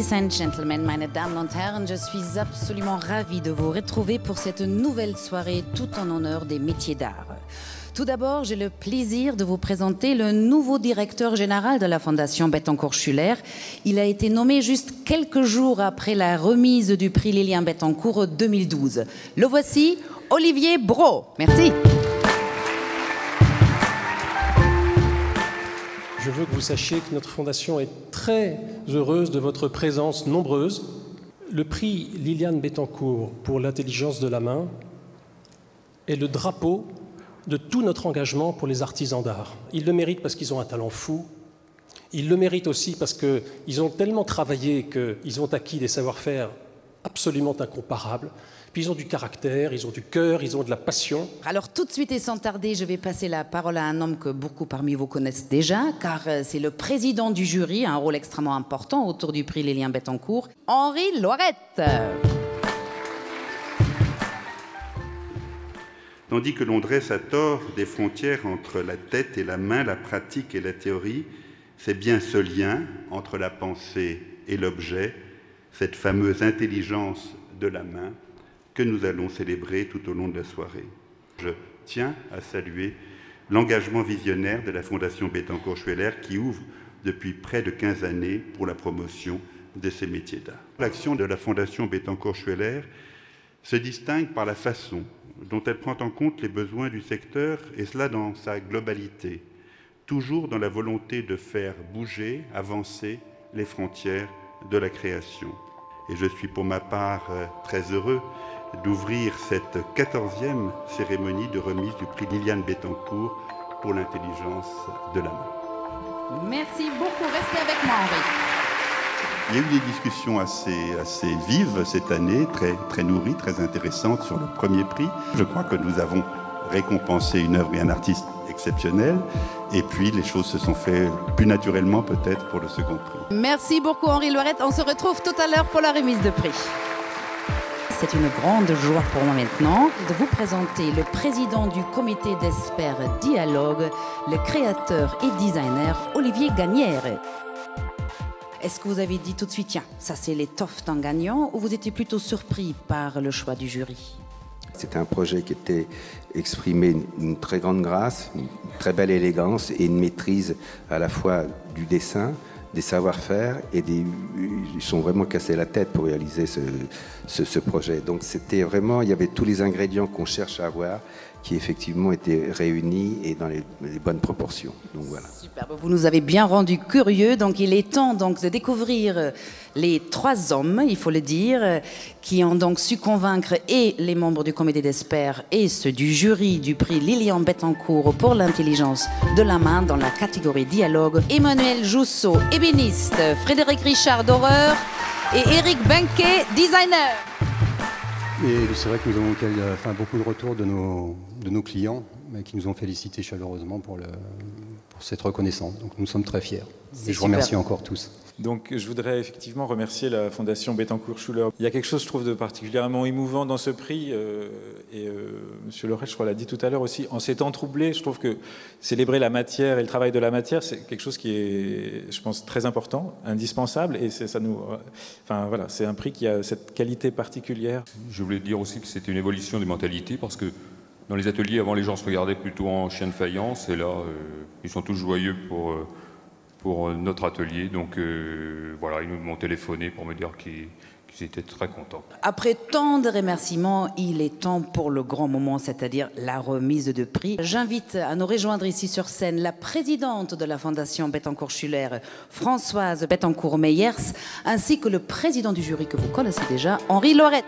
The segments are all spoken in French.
Ladies and gentlemen, meine Damen und Herren, je suis absolument ravie de vous retrouver pour cette nouvelle soirée tout en honneur des métiers d'art. Tout d'abord, j'ai le plaisir de vous présenter le nouveau directeur général de la Fondation Bettencourt-Schuller. Il a été nommé juste quelques jours après la remise du prix Liliane Bettencourt 2012. Le voici, Olivier Brault. Merci. Je veux que vous sachiez que notre fondation est très heureuse de votre présence nombreuse. Le prix Liliane Bettencourt pour l'intelligence de la main est le drapeau de tout notre engagement pour les artisans d'art. Ils le méritent parce qu'ils ont un talent fou. Ils le méritent aussi parce qu'ils ont tellement travaillé qu'ils ont acquis des savoir-faire absolument incomparables. Puis ils ont du caractère, ils ont du cœur, ils ont de la passion. Alors tout de suite et sans tarder, je vais passer la parole à un homme que beaucoup parmi vous connaissent déjà, car c'est le président du jury, un rôle extrêmement important autour du prix Liliane Bettencourt, Henri Loirette. Tandis que l'on dresse à tort des frontières entre la tête et la main, la pratique et la théorie, c'est bien ce lien entre la pensée et l'objet, cette fameuse intelligence de la main, que nous allons célébrer tout au long de la soirée. Je tiens à saluer l'engagement visionnaire de la Fondation Bettencourt-Schuller qui ouvre depuis près de 15 années pour la promotion de ces métiers d'art. L'action de la Fondation Bettencourt-Schuller se distingue par la façon dont elle prend en compte les besoins du secteur, et cela dans sa globalité, toujours dans la volonté de faire bouger, avancer les frontières de la création. Et je suis pour ma part très heureux d'ouvrir cette 14e cérémonie de remise du prix Liliane Bettencourt pour l'intelligence de la main. Merci beaucoup. Restez avec moi, Henri. Il y a eu des discussions assez vives cette année, très nourries, très intéressantes sur le premier prix. Je crois que nous avons récompensé une œuvre et un artiste exceptionnel. Et puis, les choses se sont faites plus naturellement peut-être pour le second prix. Merci beaucoup, Henri Loirette. On se retrouve tout à l'heure pour la remise de prix. C'est une grande joie pour moi maintenant de vous présenter le président du comité d'experts Dialogue, le créateur et designer Olivier Gagnère. Est-ce que vous avez dit tout de suite, tiens, ça c'est l'étoffe d'un gagnant, ou vous étiez plutôt surpris par le choix du jury? C'était un projet qui était exprimé une très grande grâce, une très belle élégance et une maîtrise à la fois du dessin, des savoir-faire et ils sont vraiment cassés la tête pour réaliser ce projet. Donc c'était vraiment, il y avait tous les ingrédients qu'on cherche à avoir qui effectivement étaient réunis et dans les bonnes proportions. Donc voilà. Superbe, vous nous avez bien rendu curieux, donc il est temps donc de découvrir les trois hommes, il faut le dire, qui ont donc su convaincre et les membres du comité d'experts et ceux du jury du prix Liliane Bettencourt pour l'intelligence de la main dans la catégorie dialogue. Emmanuel Jousseau, ébéniste, Frédéric Richard, d'horreur, et Eric Benquet, designer. Et c'est vrai que nous avons beaucoup de retours de nos clients qui nous ont félicité chaleureusement pour cette reconnaissance. Donc nous sommes très fiers. Et je vous remercie encore tous. Donc je voudrais effectivement remercier la Fondation Bettencourt-Schuller. Il y a quelque chose, je trouve, de particulièrement émouvant dans ce prix. Monsieur Loirette, je crois, l'a dit tout à l'heure aussi. En ces temps troublés, je trouve que célébrer la matière et le travail de la matière, c'est quelque chose qui est, je pense, très important, indispensable. Et voilà, c'est un prix qui a cette qualité particulière. Je voulais dire aussi que c'était une évolution des mentalités parce que dans les ateliers, avant, les gens se regardaient plutôt en chien de faïence. Et là, ils sont tous joyeux pour notre atelier. Donc voilà, ils m'ont téléphoné pour me dire qu'ils étaient très contents. Après tant de remerciements, il est temps pour le grand moment, c'est-à-dire la remise de prix. J'invite à nous rejoindre ici sur scène la présidente de la Fondation Bettencourt-Schuller, Françoise Bettencourt-Meyers, ainsi que le président du jury que vous connaissez déjà, Henri Loirette.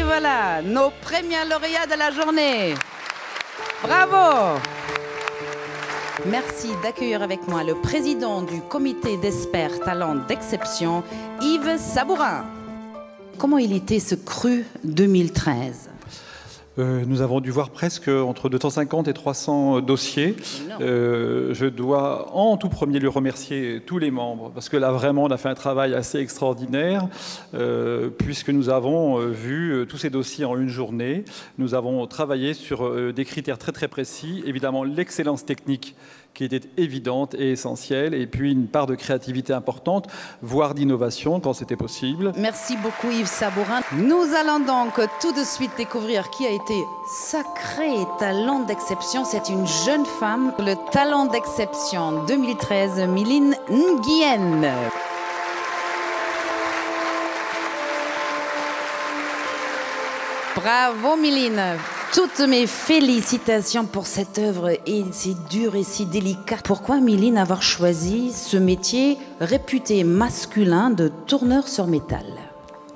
Voilà, nos premiers lauréats de la journée. Bravo! Merci d'accueillir avec moi le président du comité d'experts talents d'exception, Yves Sabourin. Comment il était ce cru 2013? Nous avons dû voir presque entre 250 et 300 dossiers. Je dois en tout premier lieu remercier tous les membres, parce que là vraiment on a fait un travail assez extraordinaire, puisque nous avons vu tous ces dossiers en une journée. Nous avons travaillé sur des critères très très précis, évidemment l'excellence technique qui était évidente et essentielle, et puis une part de créativité importante, voire d'innovation quand c'était possible. Merci beaucoup Yves Sabourin. Nous allons donc tout de suite découvrir qui a été sacré talent d'exception. C'est une jeune femme, le talent d'exception 2013, Miline Nguyen. Bravo Miline. Toutes mes félicitations pour cette œuvre, et c'est dur et si délicat. Pourquoi, Miline, avoir choisi ce métier réputé masculin de tourneur sur métal?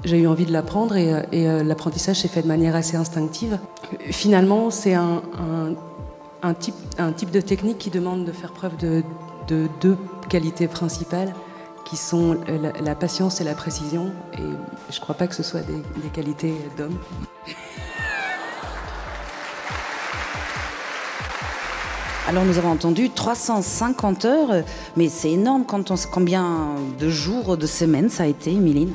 J'ai eu envie de l'apprendre et l'apprentissage s'est fait de manière assez instinctive. Finalement, c'est un type de technique qui demande de faire preuve de deux qualités principales, qui sont la patience et la précision. Et je ne crois pas que ce soit des qualités d'homme. Alors nous avons entendu 350 heures, mais c'est énorme. Combien de jours, de semaines ça a été, Miline?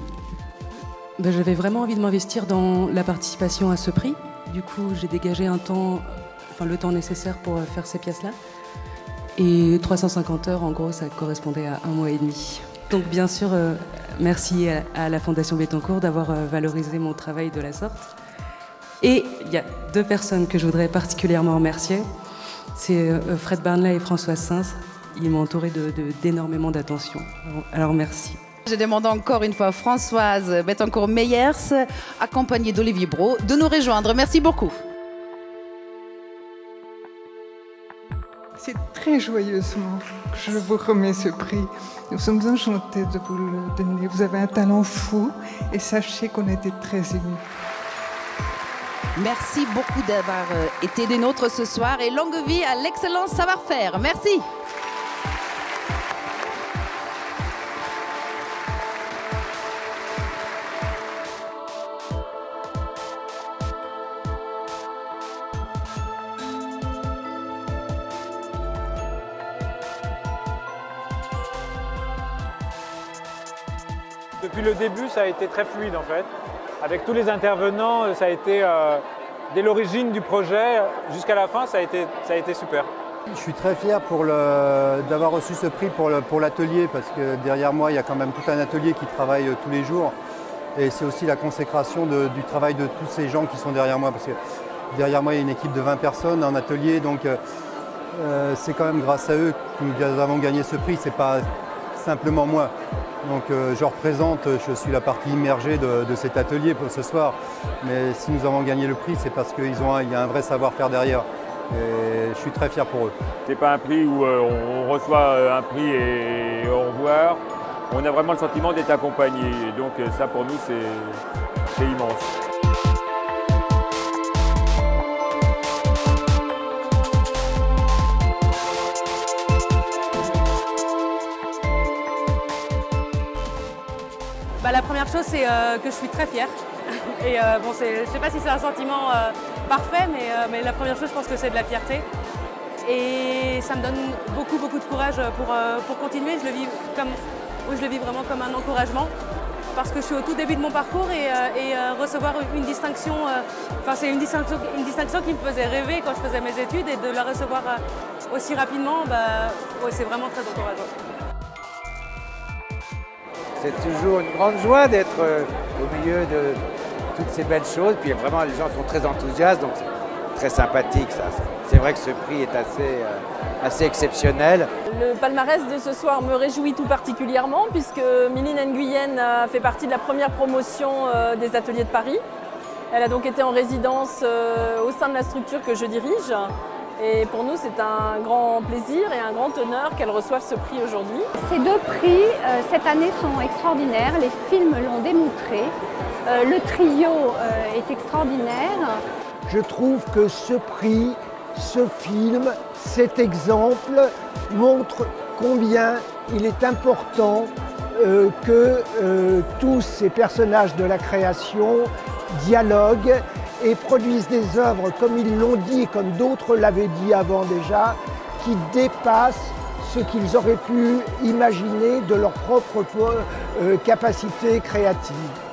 J'avais vraiment envie de m'investir dans la participation à ce prix. Du coup, j'ai dégagé le temps nécessaire pour faire ces pièces-là. Et 350 heures, en gros, ça correspondait à 1 mois et demi. Donc bien sûr, merci à la Fondation Bettencourt d'avoir valorisé mon travail de la sorte. Et il y a 2 personnes que je voudrais particulièrement remercier. C'est Fred Barnley et Françoise Sins. Ils m'ont entouré d'énormément d'attention. Alors merci. Je demande encore une fois Françoise Bettencourt-Meyers, accompagnée d'Olivier Brault, de nous rejoindre. Merci beaucoup. C'est très joyeusement que je vous remets ce prix. Nous sommes enchantés de vous le donner. Vous avez un talent fou et sachez qu'on était très émus. Merci beaucoup d'avoir été des nôtres ce soir et longue vie à l'excellent savoir-faire. Merci. Depuis le début, ça a été très fluide en fait. Avec tous les intervenants, ça a été dès l'origine du projet jusqu'à la fin, ça a été super. Je suis très fier d'avoir reçu ce prix pour l'atelier, parce que derrière moi, il y a quand même tout un atelier qui travaille tous les jours. Et c'est aussi la consécration du travail de tous ces gens qui sont derrière moi, parce que derrière moi, il y a une équipe de 20 personnes en atelier, donc c'est quand même grâce à eux que nous avons gagné ce prix, c'est pas simplement moi. Donc je représente, je suis la partie immergée de cet atelier pour ce soir. Mais si nous avons gagné le prix, c'est parce qu'il y a un vrai savoir-faire derrière. Et je suis très fier pour eux. C'est pas un prix où on reçoit un prix et au revoir. On a vraiment le sentiment d'être accompagné. Et donc ça pour nous c'est immense. La première chose, c'est que je suis très fière. Et bon, je ne sais pas si c'est un sentiment parfait, mais la première chose, je pense que c'est de la fierté. Et ça me donne beaucoup de courage pour continuer. Je le vis vraiment comme un encouragement. Parce que je suis au tout début de mon parcours et recevoir une distinction, c'est une distinction qui me faisait rêver quand je faisais mes études, et de la recevoir aussi rapidement, ouais, c'est vraiment très encourageant. C'est toujours une grande joie d'être au milieu de toutes ces belles choses. Puis vraiment, les gens sont très enthousiastes, donc c'est très sympathique ça. C'est vrai que ce prix est assez exceptionnel. Le palmarès de ce soir me réjouit tout particulièrement, puisque Miline Nguyen a fait partie de la première promotion des Ateliers de Paris. Elle a donc été en résidence au sein de la structure que je dirige. Et pour nous, c'est un grand plaisir et un grand honneur qu'elle reçoive ce prix aujourd'hui. Ces 2 prix, cette année, sont extraordinaires. Les films l'ont démontré. Le trio est extraordinaire. Je trouve que ce prix, ce film, cet exemple montre combien il est important que tous ces personnages de la création dialoguent et produisent des œuvres, comme ils l'ont dit, comme d'autres l'avaient dit avant déjà, qui dépassent ce qu'ils auraient pu imaginer de leur propre capacité créative.